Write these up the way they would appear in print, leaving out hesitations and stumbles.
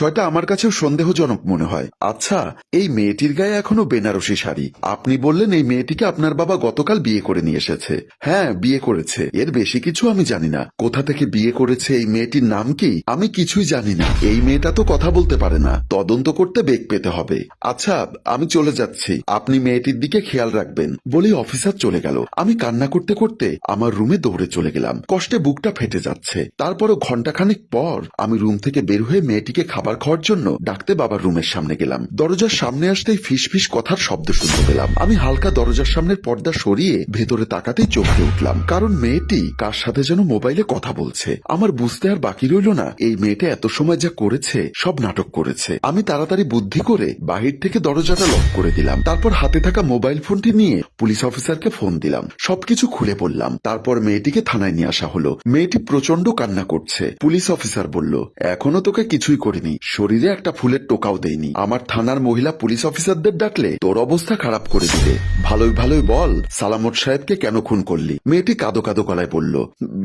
বিষয়টা আমার কাছেও সন্দেহজনক মনে হয়। আচ্ছা, এই মেয়েটির গায়ে এখনো বেনারসি শাড়ি। আপনি বললেন এই মেয়েটিকে আপনার বাবা গতকাল বিয়ে করে নিয়ে এসেছে। হ্যাঁ, বিয়ে করেছে। এর বেশি কিছু আমি জানি না। কোথা থেকে বিয়ে করেছে, এই মেয়েটির নাম কি, আমি কিছুই জানি না। এই মেয়েটা তো কথা বলতে পারে না। তদন্ত করতে বেগ পেতে হবে। আচ্ছা, আমি চলে যাচ্ছি। আপনি মেয়েটির দিকে খেয়াল রাখবেন বলেই অফিসার চলে গেল। আমি কান্না করতে করতে আমার রুমে দৌড়ে চলে গেলাম। কষ্টে বুকটা ফেটে যাচ্ছে। তারপরও ঘন্টাখানেক পর আমি রুম থেকে বের হয়ে মেয়েটিকে খাবার খাওয়ার জন্য ডাকতে বাবার রুমের সামনে গেলাম। দরজার সামনে আসতেই ফিস ফিস কথার শব্দ শুনতে পেলাম। আমি হালকা দরজার সামনের পর্দা সরিয়ে ভেতরে তাকাতেই চমকে উঠলাম, কারণ মেয়েটি কার সাথে যেন মোবাইলে কথা বলছে। আমার বুঝতে আর বাকি রইল না এই মেয়েটা এত সময় যা করেছে সব নাটক করেছে। আমি তাড়াতাড়ি বুদ্ধি করে বাহির থেকে দরজাটা লক করে দিলাম। তারপর হাতে থাকা মোবাইল ফোনটি নিয়ে পুলিশ অফিসারকে ফোন দিলাম। সবকিছু খুলে বললাম। তারপর মেয়েটিকে থানায় নিয়ে আসা হলো। মেয়েটি প্রচন্ড কান্না করছে। পুলিশ অফিসার বলল, এখনো তোকে কিছুই করিনি, শরীরে একটা ফুলের টোকাও দেয়নি। আমার থানার মহিলা পুলিশ অফিসারদের ডাকলে তোর অবস্থা খারাপ করে দিবে। ভালোই ভালোই বল সালামত সাহেবকে কেন খুন করলি? মেয়েটি কাঁদো কাঁদো গলায় বলল,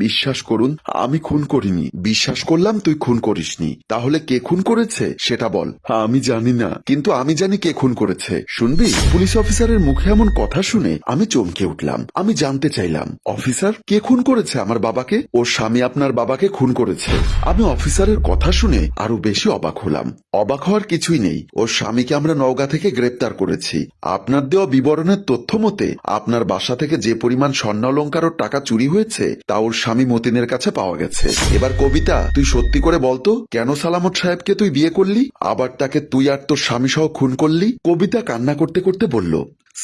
বিশ্বাস করুন আমি খুন করিনি। বিশ্বাস করলাম তুই খুন করিসনি, তাহলে কে খুন করেছে সেটা বল। আমি জানি না, কিন্তু আমি জানি কে খুন করেছে। শুনবি? পুলিশ অফিসারের মুখে এমন কথা শুনে আমি চমকে উঠলাম। আমি জানতে চাইলাম, অফিসার কে খুন করেছে আমার বাবাকে? ওর স্বামী আপনার বাবাকে খুন করেছে। আমি অফিসারের কথা শুনে আরো বেশি অবাক হলাম। অবাক হওয়ার কিছুই নেই, ওর স্বামীকে আমরা নওগাঁ থেকে গ্রেপ্তার করেছি। আপনার দেওয়া বিবরণের তথ্য মতে আপনার বাসা থেকে যে পরিমাণ স্বর্ণালংকার ও টাকা চুরি হয়েছে তা ওর স্বামী মতিনের কাছে পাওয়া গেছে। এবার কবিতা, তুই সত্যি করে বলতো কেন সালামত সাহেবকে তুই বিয়ে করলি, আবার তাকে তুই আর তোর স্বামী সহ খুন করলি? কবিতা কান্না করতে করতে বলল,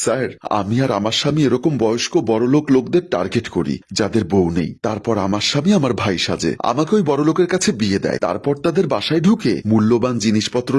স্যার, আমি আর আমার স্বামী এরকম বয়স্ক বড়লোক লোকদের টার্গেট করি যাদের বউ নেই। তারপর আমার স্বামী আমার ভাই সাজে, আমাকে ওই বড়লোকের কাছে বিয়ে দেয়। তারপর তাদের বাসায় ঢুকে মূল্যবান জিনিসপত্র